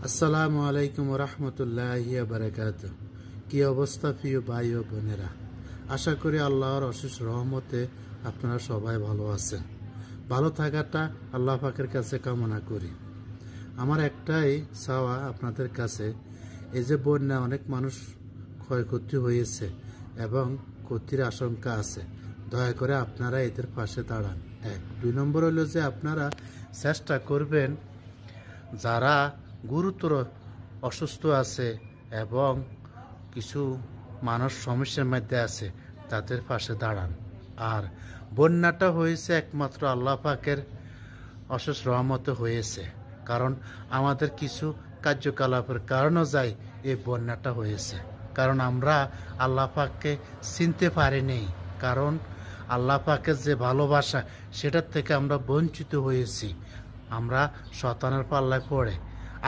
আসসালামু আলাইকুম রহমতুল্লাহি বারাকাতুহু। কি অবস্থা প্রিয় ভাই ও বোনেরা, আশা করি আল্লাহর অশেষ রহমতে আপনারা সবাই ভালো আছেন। ভালো থাকাটা আল্লাহ পাকের কাছে কামনা করি। আমার একটাই চাওয়া আপনাদের কাছে, এই যে বন্যা অনেক মানুষ ক্ষয়ক্ষতি হয়েছে এবং ক্ষতির আশঙ্কা আছে, দয়া করে আপনারা এদের পাশে দাঁড়ান। 1 2 নম্বর হলো যে আপনারা চেষ্টা করবেন যারা গুরুতর অসুস্থ আছে এবং কিছু মানুষ সমস্যার মধ্যে আছে তাদের পাশে দাঁড়ান। আর বন্যাটা হয়েছে একমাত্র আল্লাহ পাকের অশেষ রহমতে হয়েছে, কারণ আমাদের কিছু কার্যকলাপের কারণে যাই এই বন্যাটা হয়েছে। কারণ আমরা আল্লাহ পাককে চিনতে পারিনি, কারণ আল্লাহ পাকের যে ভালোবাসা সেটার থেকে আমরা বঞ্চিত হয়েছি, আমরা শয়তানের পাল্লায় পড়ে।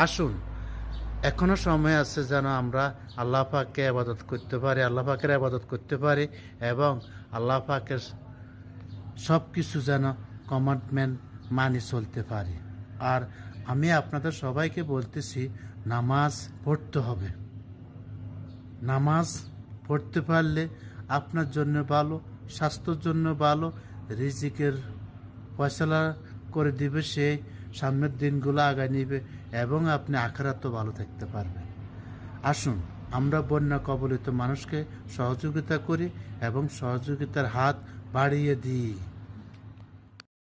আসুন, এখনো সময় আছে যেন আমরা আল্লাহ পাককে ইবাদত করতে পারি, আল্লাহ পাকের ইবাদত করতে পারি এবং আল্লাহ পাকের সব কিছু যেন কমান্ডমেন্ট মানি চলতে পারি। আর আমি আপনাদের সবাইকে বলতেছি, নামাজ পড়তে হবে। নামাজ পড়তে পারলে আপনার জন্য ভালো, স্বাস্থ্যের জন্য ভালো, রিজিকের ফয়সালা করে দিবে সে, সামনের দিনগুলো আগায় নিবে এবং আপনি আখিরাতেও ভালো থাকতে পারবেন। আসুন, আমরা বন্যা কবলিত মানুষকে সহযোগিতা করি এবং সহযোগিতার হাত বাড়িয়ে দিই।